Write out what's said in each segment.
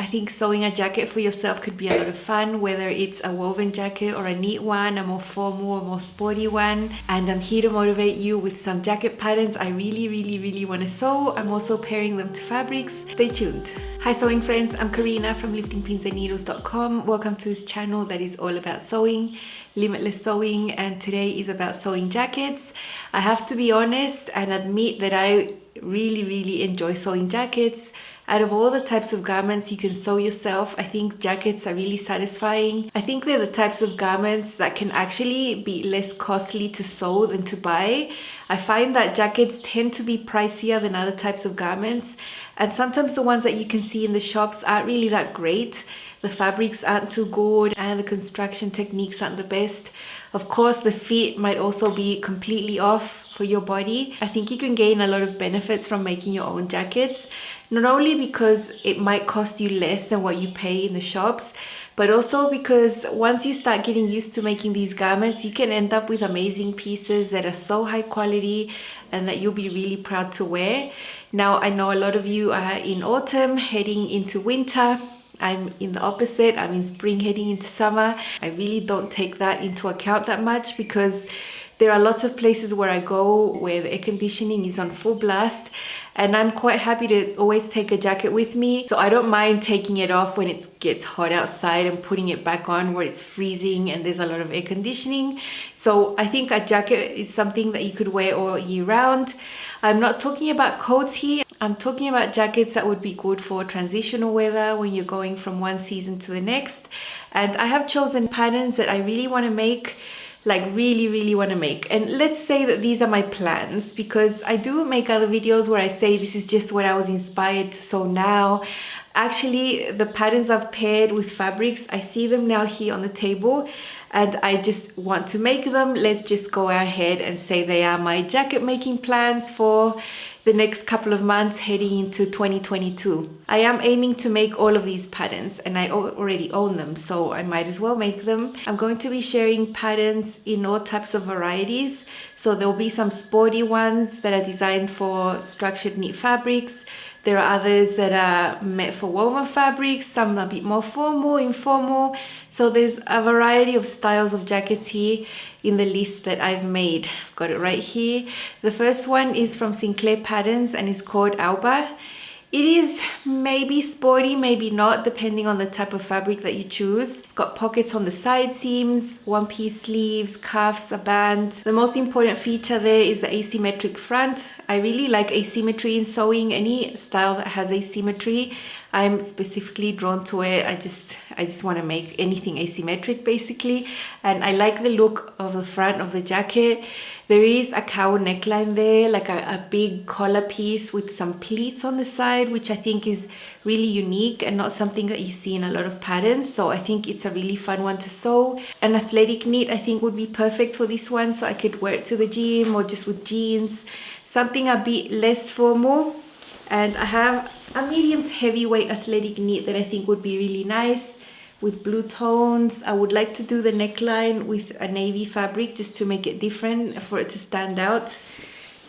think sewing a jacket for yourself could be a lot of fun, whether it's a woven jacket or a knit one, a more formal or more sporty one. And I'm here to motivate you with some jacket patterns I really want to sew. I'm also pairing them to fabrics. Stay tuned. Hi sewing friends, I'm Karina from liftingpinsandneedles.com. Welcome to this channel that is all about sewing, limitless sewing, and today is about sewing jackets. I have to be honest and admit that I really enjoy sewing jackets. Out of all the types of garments you can sew yourself, I think jackets are really satisfying. I think they're the types of garments that can actually be less costly to sew than to buy. I find that jackets tend to be pricier than other types of garments, and sometimes the ones that you can see in the shops aren't really that great. The fabrics aren't too good and the construction techniques aren't the best. Of course, the fit might also be completely off for your body. I think you can gain a lot of benefits from making your own jackets, not only because it might cost you less than what you pay in the shops, but also because once you start getting used to making these garments, you can end up with amazing pieces that are so high quality and that you'll be really proud to wear. Now, I know a lot of you are in autumn heading into winter. I'm in the opposite. I'm in spring heading into summer. I really don't take that into account that much because there are lots of places where I go where the air conditioning is on full blast, and I'm quite happy to always take a jacket with me. So I don't mind taking it off when it gets hot outside and putting it back on where it's freezing and there's a lot of air conditioning. So I think a jacket is something that you could wear all year round. I'm not talking about coats here. I'm talking about jackets that would be good for transitional weather when you're going from one season to the next. And I have chosen patterns that I really want to make, like really want to make. And let's say that these are my plans, because I do make other videos where I say this is just what I was inspired to sew now. Actually, the patterns I've paired with fabrics, I see them now here on the table and I just want to make them. Let's just go ahead and say they are my jacket making plans for the next couple of months heading into 2022. I am aiming to make all of these patterns and I already own them, so I might as well make them. I'm going to be sharing patterns in all types of varieties. So there will be some sporty ones that are designed for structured knit fabrics. There are others that are meant for woven fabrics, some a bit more formal, informal. So there's a variety of styles of jackets here in the list that I've made. I've got it right here. The first one is from Sinclair Patterns and is called Alba. It is maybe sporty, maybe not, depending on the type of fabric that you choose. It's got pockets on the side seams, one-piece sleeves, cuffs, a band. The most important feature there is the asymmetric front. I really like asymmetry in sewing. Any style that has asymmetry, I'm specifically drawn to it. I just want to make anything asymmetric basically. And I like the look of the front of the jacket. There is a cowl neckline there, like a big collar piece with some pleats on the side, which I think is really unique and not something that you see in a lot of patterns. So I think it's a really fun one to sew. An athletic knit I think would be perfect for this one, so I could wear it to the gym or just with jeans. Something a bit less formal. And I have a medium to heavyweight athletic knit that I think would be really nice with blue tones. I would like to do the neckline with a navy fabric just to make it different, for it to stand out.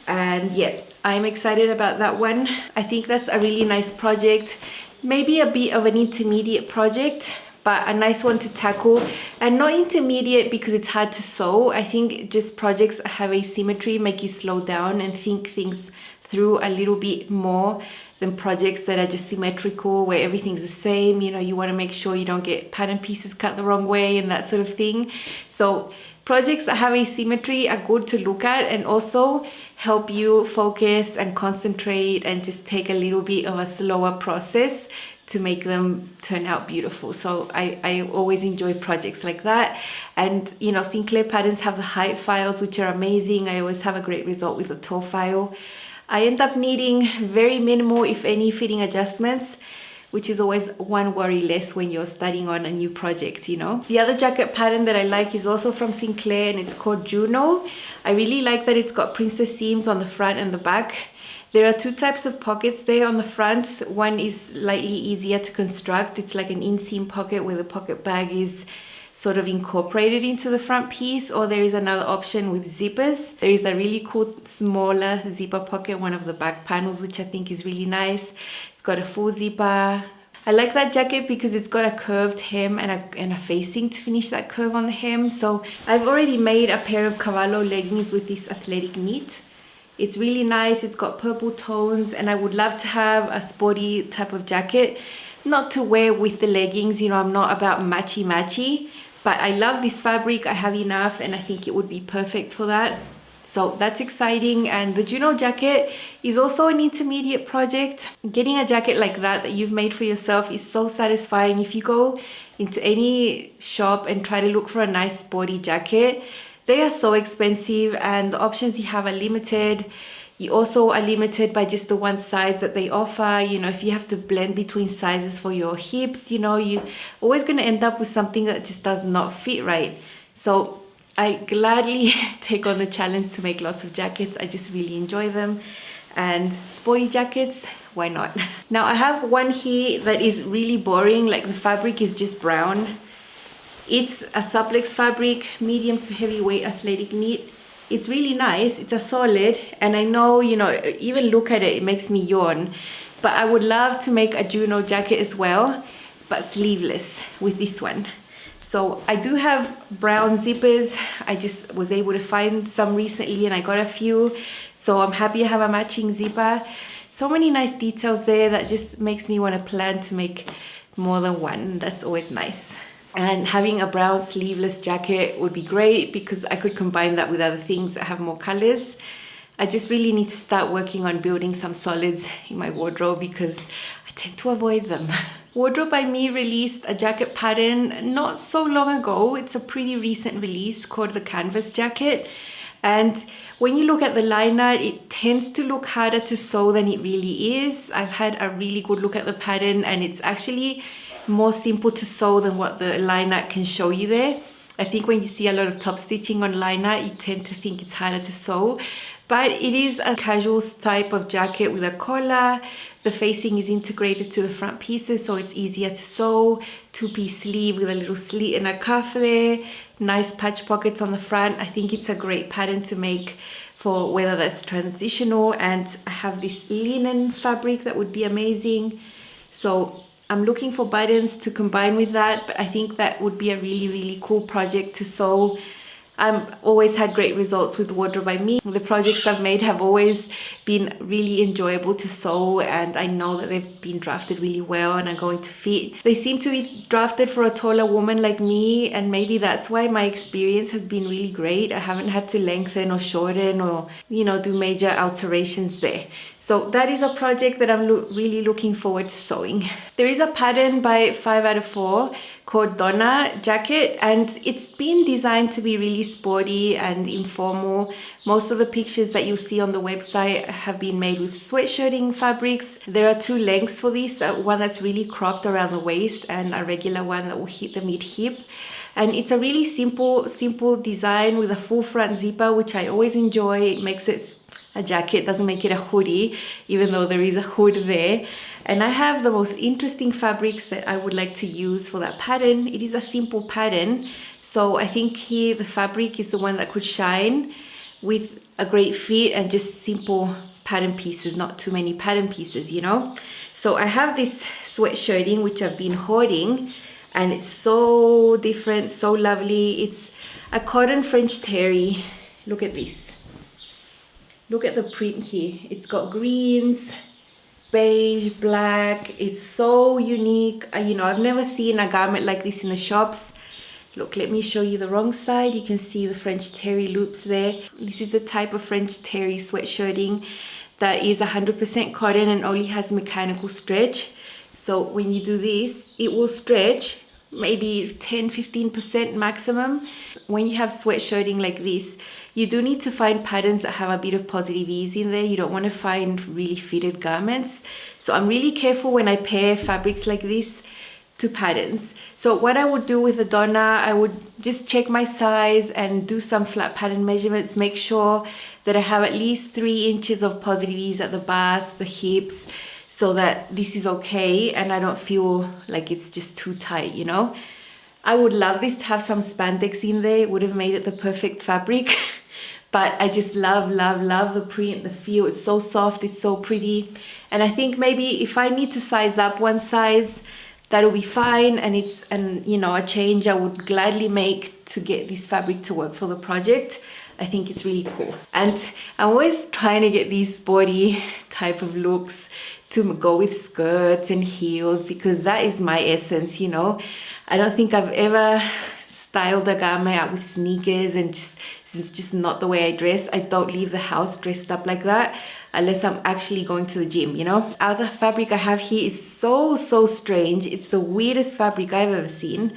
And yeah, I'm excited about that one. I think that's a really nice project. Maybe a bit of an intermediate project, but a nice one to tackle. And not intermediate because it's hard to sew. I think just projects that have asymmetry make you slow down and think things through a little bit more than projects that are just symmetrical where everything's the same. You know, you want to make sure you don't get pattern pieces cut the wrong way and that sort of thing. So projects that have asymmetry are good to look at and also help you focus and concentrate and just take a little bit of a slower process to make them turn out beautiful. So I always enjoy projects like that. And you know, Sinclair Patterns have the height files, which are amazing. I always have a great result with the toe file. I end up needing very minimal, if any, fitting adjustments, which is always one worry less when you're starting on a new project, you know. The other jacket pattern that I like is also from Sinclair and it's called Juno. I really like that it's got princess seams on the front and the back. There are two types of pockets there on the front. One is slightly easier to construct. It's like an inseam pocket where the pocket bag is sort of incorporated into the front piece, or there is another option with zippers. There is a really cool smaller zipper pocket, one of the back panels, which I think is really nice. It's got a full zipper. I like that jacket because it's got a curved hem and a facing to finish that curve on the hem. So I've already made a pair of Cavallo leggings with this athletic knit. It's really nice, it's got purple tones, and I would love to have a sporty type of jacket, not to wear with the leggings, you know, I'm not about matchy, but I love this fabric, I have enough, and I think it would be perfect for that. So that's exciting. And the Juno jacket is also an intermediate project. Getting a jacket like that you've made for yourself is so satisfying. If you go into any shop and try to look for a nice sporty jacket, they are so expensive and the options you have are limited. You also are limited by just the one size that they offer. You know, if you have to blend between sizes for your hips, you know, you're always going to end up with something that just does not fit right. So I gladly take on the challenge to make lots of jackets. I just really enjoy them. And sporty jackets, why not? Now I have one here that is really boring, like the fabric is just brown. It's a supplex fabric, medium to heavyweight athletic knit. It's really nice, it's a solid, and I know, you know, even look at it, it makes me yawn. But I would love to make a Juno jacket as well, but sleeveless with this one. So I do have brown zippers. I just was able to find some recently and I got a few. So I'm happy I have a matching zipper. So many nice details there that just makes me want to plan to make more than one. That's always nice. And having a brown sleeveless jacket would be great because I could combine that with other things that have more colors. I just really need to start working on building some solids in my wardrobe because I tend to avoid them. Wardrobe by Me released a jacket pattern not so long ago. It's a pretty recent release called the Canvas Jacket. And when you look at the liner, it tends to look harder to sew than it really is. I've had a really good look at the pattern and it's actually more simple to sew than what the liner can show you there. I think when you see a lot of top stitching on liner, you tend to think it's harder to sew. But it is a casual type of jacket with a collar. The facing is integrated to the front pieces, so it's easier to sew. Two-piece sleeve with a little slit and a cuff there. Nice patch pockets on the front. I think it's a great pattern to make for whether that's transitional. And I have this linen fabric that would be amazing. So I'm looking for buttons to combine with that, but I think that would be a really, really cool project to sew. I've always had great results with Wardrobe by Me. The projects I've made have always been really enjoyable to sew, and I know that they've been drafted really well and are going to fit. They seem to be drafted for a taller woman like me, and maybe that's why my experience has been really great. I haven't had to lengthen or shorten or, you know, do major alterations there. So that is a project that I'm really looking forward to sewing. There is a pattern by 5 out of 4 called Donna Jacket, and it's been designed to be really sporty and informal. Most of the pictures that you'll see on the website have been made with sweatshirting fabrics. There are 2 lengths for this, one that's really cropped around the waist and a regular one that will hit the mid-hip. And it's a really simple design with a full front zipper, which I always enjoy. It makes it a jacket, doesn't make it a hoodie, even though there is a hood there. And I have the most interesting fabrics that I would like to use for that pattern. It is a simple pattern, so I think here the fabric is the one that could shine with a great fit and just simple pattern pieces, not too many pattern pieces, you know. So I have this sweatshirting which I've been hoarding, and it's so different, so lovely. It's a cotton French terry. Look at this. Look at the print here. It's got greens, beige, black. It's so unique. You know, I've never seen a garment like this in the shops. Look, let me show you the wrong side. You can see the French terry loops there. This is a type of French terry sweatshirting that is 100% cotton and only has mechanical stretch. So when you do this, it will stretch maybe 10-15% maximum. When you have sweatshirting like this, you do need to find patterns that have a bit of positive ease in there. You don't want to find really fitted garments. So I'm really careful when I pair fabrics like this to patterns. So what I would do with the Donna, I would just check my size and do some flat pattern measurements, make sure that I have at least 3 inches of positive ease at the bust, the hips, so that this is okay and I don't feel like it's just too tight, you know. I would love this to have some spandex in there. It would have made it the perfect fabric. But I just love the print, the feel. It's so soft, it's so pretty. And I think maybe if I need to size up one size, that'll be fine. And you know, a change I would gladly make to get this fabric to work for the project. I think it's really cool. And I'm always trying to get these sporty type of looks to go with skirts and heels, because that is my essence, you know. I don't think I've ever styled a garment out with sneakers, and it's just not the way I dress. I don't leave the house dressed up like that unless I'm actually going to the gym, you know. Other fabric I have here is so strange. It's the weirdest fabric I've ever seen,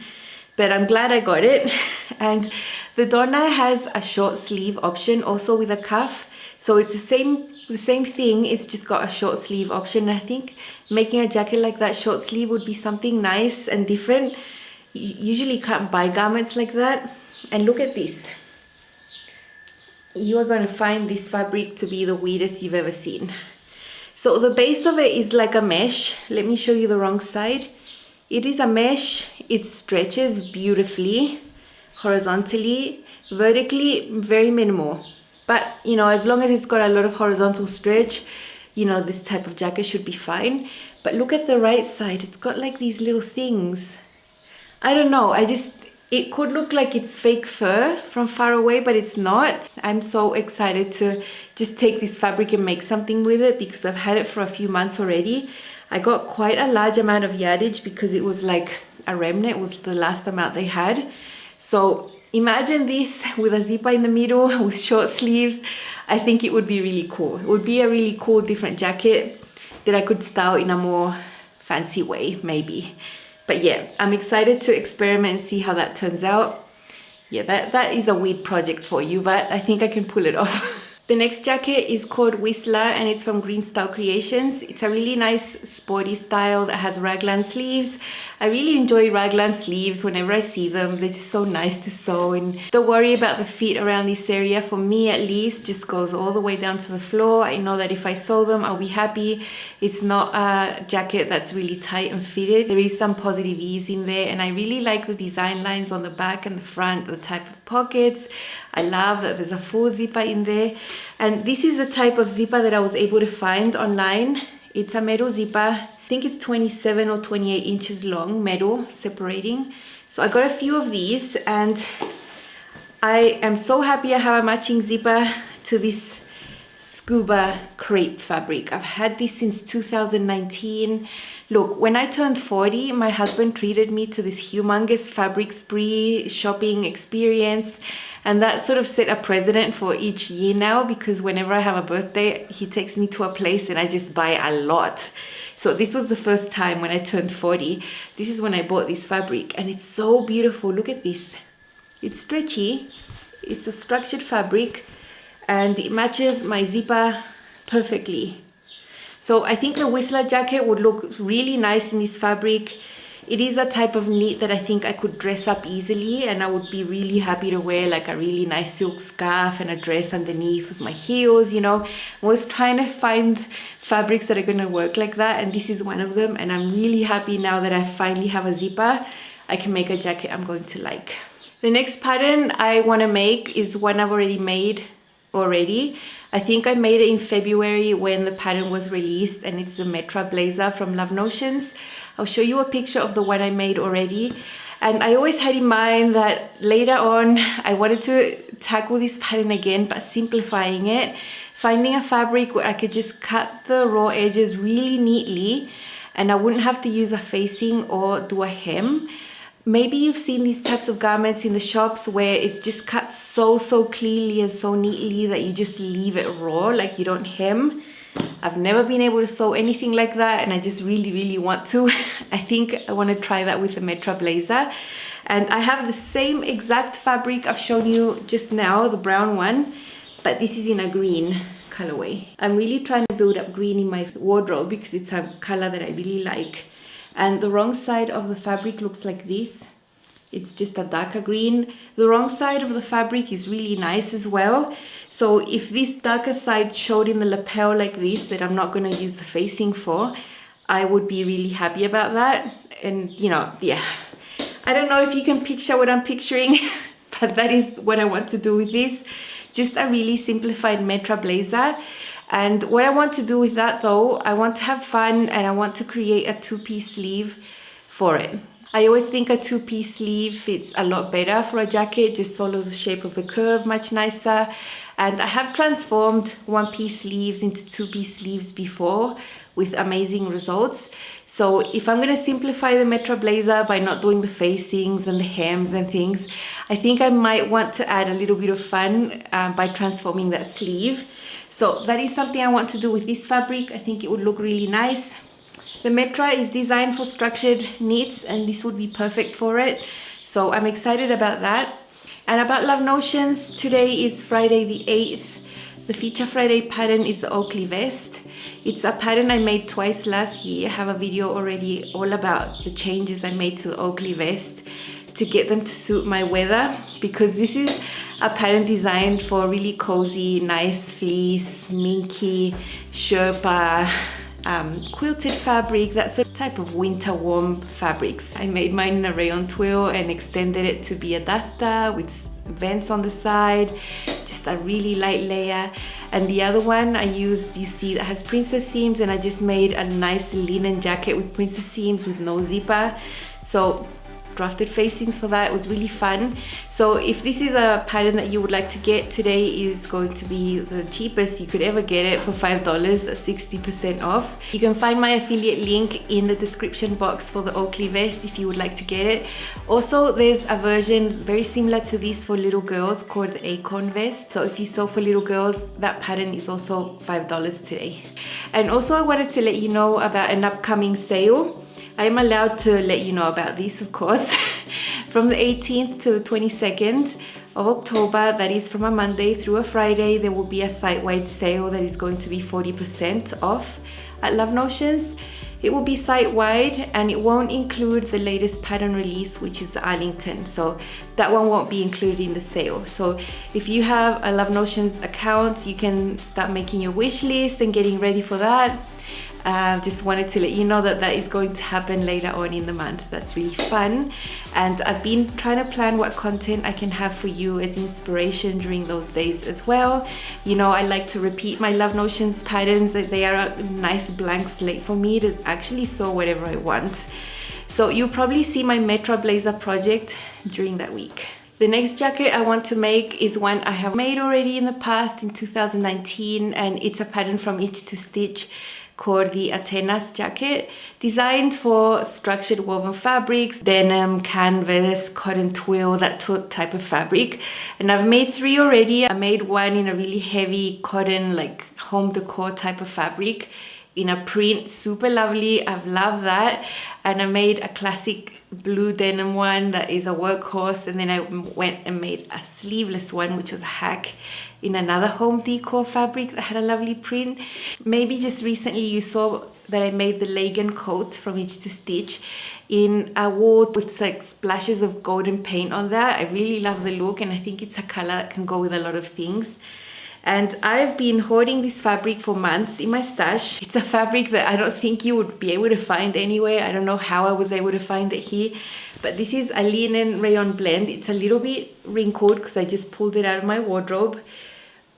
but I'm glad I got it. And the Donna has a short sleeve option also with a cuff. So it's the same thing, it's just got a short sleeve option. I think making a jacket like that short sleeve would be something nice and different. You usually can't buy garments like that. And look at this. You are going to find this fabric to be the weirdest you've ever seen. So the base of it is like a mesh. Let me show you the wrong side. It is a mesh. It stretches beautifully, horizontally, vertically, very minimal. But, you know, as long as it's got a lot of horizontal stretch, you know, this type of jacket should be fine. But look at the right side. It's got like these little things. I don't know. It could look like it's fake fur from far away, but it's not. I'm so excited to just take this fabric and make something with it, because I've had it for a few months already. I got quite a large amount of yardage because it was like a remnant. It was the last amount they had. So imagine this with a zipper in the middle with short sleeves. I think it would be really cool. It would be a really cool different jacket that I could style in a more fancy way, maybe. But yeah, I'm excited to experiment and see how that turns out. Yeah, that is a weird project for you, but I think I can pull it off. The next jacket is called Whistler, and it's from Green Style Creations. It's a really nice sporty style that has raglan sleeves. I really enjoy raglan sleeves whenever I see them. They're just so nice to sew, and the worry about the feet around this area, for me at least, just goes all the way down to the floor. I know that if I sew them, I'll be happy. It's not a jacket that's really tight and fitted. There is some positive ease in there, and I really like the design lines on the back and the front, the type of pockets. I love that there's a full zipper in there. And this is the type of zipper that I was able to find online. It's a metal zipper. I think it's 27 or 28 inches long, metal separating. So I got a few of these, and I am so happy I have a matching zipper to this scuba crepe fabric. I've had this since 2019. Look, when I turned 40, my husband treated me to this humongous fabric spree shopping experience. And that sort of set a precedent for each year now, because whenever I have a birthday, he takes me to a place and I just buy a lot. So this was the first time when I turned 40. This is when I bought this fabric, and it's so beautiful. Look at this. It's stretchy. It's a structured fabric, and it matches my zipper perfectly. So I think the Whistler jacket would look really nice in this fabric. It is a type of knit that I think I could dress up easily, and I would be really happy to wear like a really nice silk scarf and a dress underneath with my heels, you know. I was trying to find fabrics that are going to work like that, and this is one of them. And I'm really happy now that I finally have a zipper. I can make a jacket I'm going to like. The next pattern I want to make is one I've already made already. I think I made it in February when the pattern was released, and it's the Metra blazer from Love Notions. I'll show you a picture of the one I made already. And I always had in mind that later on I wanted to tackle this pattern again, but simplifying it, finding a fabric where I could just cut the raw edges really neatly and I wouldn't have to use a facing or do a hem. Maybe you've seen these types of garments in the shops where it's just cut so cleanly and so neatly that you just leave it raw, like you don't hem. I've never been able to sew anything like that, and I just really want to. I think I want to try that with the Metra blazer. And I have the same exact fabric I've shown you just now, the brown one, but this is in a green colorway. I'm really trying to build up green in my wardrobe because it's a color that I really like. And the wrong side of the fabric looks like this. It's just a darker green. The wrong side of the fabric is really nice as well. So if this darker side showed in the lapel like this, that I'm not going to use the facing for, I would be really happy about that. And you know, yeah, I don't know if you can picture what I'm picturing, but that is what I want to do with this. Just a really simplified Metra blazer. And what I want to do with that though, I want to have fun and I want to create a two-piece sleeve for it. I always think a two-piece sleeve fits a lot better for a jacket, just follows the shape of the curve much nicer. And I have transformed one-piece sleeves into two-piece sleeves before with amazing results. So if I'm going to simplify the Metro blazer by not doing the facings and the hems and things, I think I might want to add a little bit of fun by transforming that sleeve. So that is something I want to do with this fabric. I think it would look really nice. The Metro is designed for structured knits and this would be perfect for it. So I'm excited about that. And about Love Notions, today is Friday the 8th. The Feature Friday pattern is the Oakley Vest. It's a pattern I made twice last year. I have a video already all about the changes I made to the Oakley Vest to get them to suit my weather, because this is a pattern designed for really cozy, nice fleece, minky, Sherpa, quilted fabric, that sort of type of winter warm fabrics. I made mine in a rayon twill and extended it to be a duster with vents on the side, just a really light layer. And the other one I used, you see, that has princess seams, and I just made a nice linen jacket with princess seams with no zipper. So drafted facings for that. It was really fun. So if this is a pattern that you would like to get, today is going to be the cheapest you could ever get it, for $5 at 60% off. You can find my affiliate link in the description box for the Oakley Vest if you would like to get it. Also, there's a version very similar to this for little girls called the Acorn Vest. So if you sew for little girls, that pattern is also $5 today. And also I wanted to let you know about an upcoming sale. I'm allowed to let you know about this, of course. From the 18th to the 22nd of October, that is from a Monday through a Friday, there will be a site-wide sale that is going to be 40% off at Love Notions. It will be site-wide and it won't include the latest pattern release, which is the Arlington. So that one won't be included in the sale. So if you have a Love Notions account, you can start making your wish list and getting ready for that. Just wanted to let you know that that is going to happen later on in the month. That's really fun. And I've been trying to plan what content I can have for you as inspiration during those days as well. You know, I like to repeat my Love Notions patterns, that they are a nice blank slate for me to actually sew whatever I want. So you'll probably see my Metro blazer project during that week. The next jacket I want to make is one I have made already in the past in 2019, and it's a pattern from Itch to Stitch called the Atenas jacket, designed for structured woven fabrics, denim, canvas, cotton twill, that type of fabric. And I've made 3 already. I made one in a really heavy cotton, like home decor type of fabric in a print, super lovely. I've loved that. And I made a classic blue denim one that is a workhorse, and then I went and made a sleeveless one, which was a hack, in another home decor fabric that had a lovely print. Maybe just recently you saw that I made the Lagan coat from Itch to Stitch in a wool with like splashes of golden paint on that. I really love the look, and I think it's a color that can go with a lot of things. And I've been hoarding this fabric for months in my stash. It's a fabric that I don't think you would be able to find anywhere. I don't know how I was able to find it here, but this is a linen rayon blend. It's a little bit wrinkled because I just pulled it out of my wardrobe.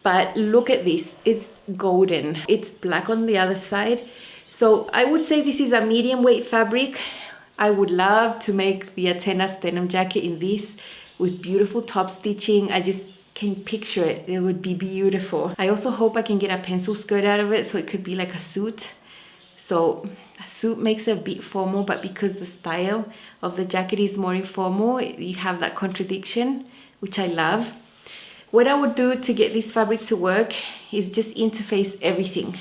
But look at this, it's golden. It's black on the other side. So I would say this is a medium weight fabric. I would love to make the Atenas denim jacket in this with beautiful top stitching. I just can picture it. It would be beautiful. I also hope I can get a pencil skirt out of it so it could be like a suit. So a suit makes it a bit formal, but because the style of the jacket is more informal, you have that contradiction, which I love. What I would do to get this fabric to work is just interface everything.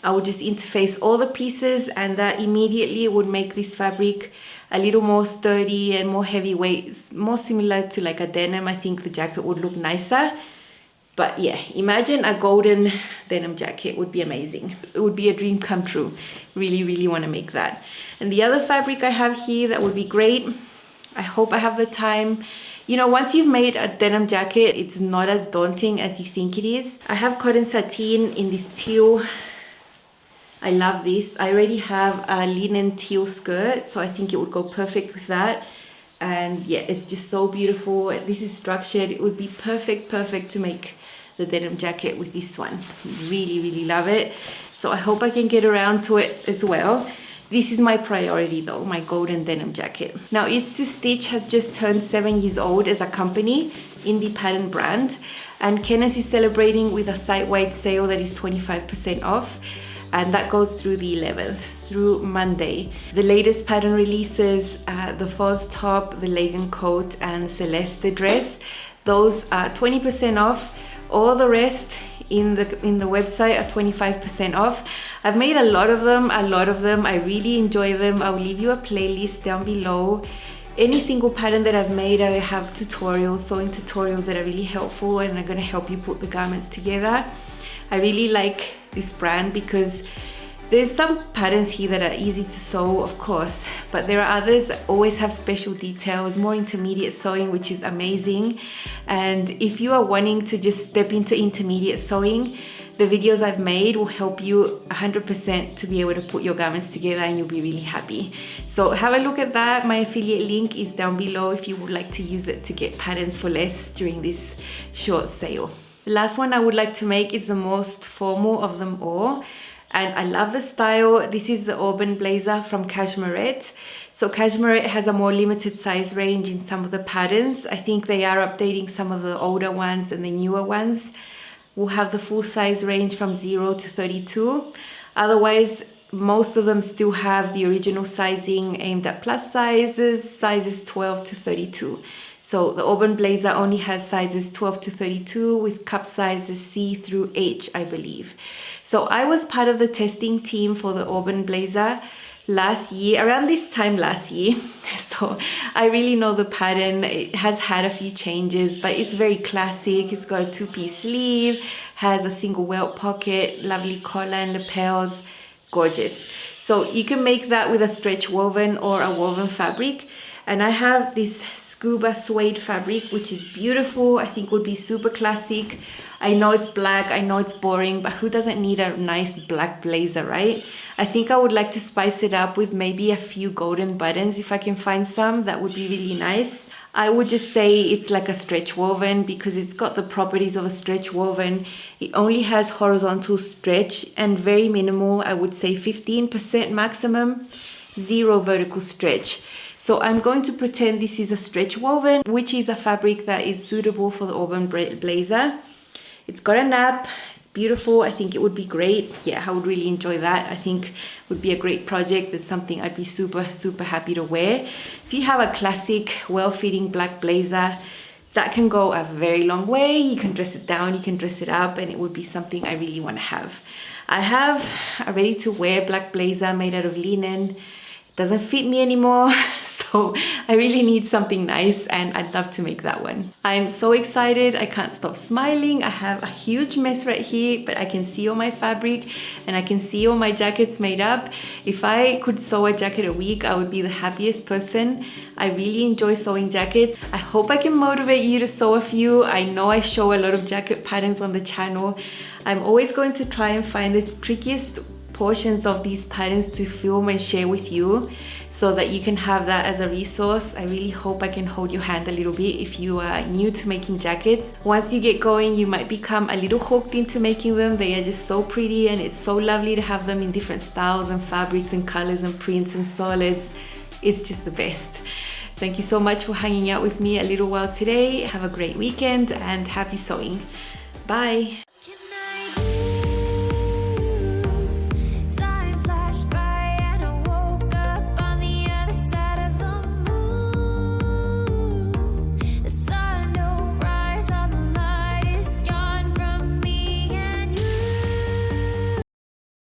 I would just interface all the pieces, and that immediately would make this fabric a little more sturdy and more heavyweight, more similar to like a denim. I think the jacket would look nicer. But yeah, imagine a golden denim jacket would be amazing. It would be a dream come true. Really, really want to make that. And the other fabric I have here that would be great, I hope I have the time. You know, once you've made a denim jacket, it's not as daunting as you think it is. I have cotton sateen in this teal. I love this. I already have a linen teal skirt, so I think it would go perfect with that. And yeah, it's just so beautiful. This is structured. It would be perfect to make the denim jacket with this one. Really, really love it. So I hope I can get around to it as well. This is my priority though, my golden denim jacket. Now, It's to Stitch has just turned 7 years old as a company, indie pattern brand, and Kenneth is celebrating with a site-wide sale that is 25% off, and that goes through the 11th, through Monday. The latest pattern releases, the Foz top, the Legan coat, and Celeste dress, those are 20% off. All the rest in the website are 25% off. I've made a lot of them. I really enjoy them. I'll leave you a playlist down below. Any single pattern that I've made, I have tutorials, sewing tutorials that are really helpful and are going to help you put the garments together. I really like this brand because there's some patterns here that are easy to sew, of course, but there are others that always have special details, more intermediate sewing, which is amazing. And if you are wanting to just step into intermediate sewing, the videos I've made will help you 100% to be able to put your garments together, and you'll be really happy. So have a look at that. My affiliate link is down below if you would like to use it to get patterns for less during this short sale. The last one I would like to make is the most formal of them all. And I love the style. This is the Auburn blazer from Cashmerette. So Cashmerette has a more limited size range in some of the patterns. I think they are updating some of the older ones and the newer ones. We'll have the full size range from 0 to 32. Otherwise, most of them still have the original sizing aimed at plus sizes 12 to 32. So the Auburn blazer only has sizes 12 to 32 with cup sizes C through H, I believe. So I was part of the testing team for the Auburn blazer last year, around this time last year. So I really know the pattern. It has had a few changes, but it's very classic. It's got a two-piece sleeve, has a single welt pocket, lovely collar and lapels, gorgeous. So you can make that with a stretch woven or a woven fabric. And I have this scuba suede fabric, which is beautiful. I think would be super classic. I know it's black, I know it's boring, but who doesn't need a nice black blazer, right? I think I would like to spice it up with maybe a few golden buttons. If I can find some, that would be really nice. I would just say it's like a stretch woven because it's got the properties of a stretch woven. It only has horizontal stretch and very minimal, I would say 15% maximum, 0 vertical stretch. So I'm going to pretend this is a stretch woven, which is a fabric that is suitable for the Auburn blazer. It's got a nap, it's beautiful. I think it would be great. Yeah, I would really enjoy that. I think it would be a great project. It's something I'd be super, super happy to wear. If you have a classic, well-fitting black blazer, that can go a very long way. You can dress it down, you can dress it up, and it would be something I really want to have. I have a ready-to-wear black blazer made out of linen. Doesn't fit me anymore, so I really need something nice, and I'd love to make that one. I'm so excited, I can't stop smiling. I have a huge mess right here, but I can see all my fabric and I can see all my jackets made up. If I could sew a jacket a week, I would be the happiest person. I really enjoy sewing jackets. I hope I can motivate you to sew a few. I know I show a lot of jacket patterns on the channel. I'm always going to try and find the trickiest portions of these patterns to film and share with you so that you can have that as a resource. I really hope I can hold your hand a little bit if you are new to making jackets. Once you get going, you might become a little hooked into making them. They are just so pretty, and it's so lovely to have them in different styles and fabrics and colors and prints and solids. It's just the best. Thank you so much for hanging out with me a little while today. Have a great weekend and happy sewing. Bye.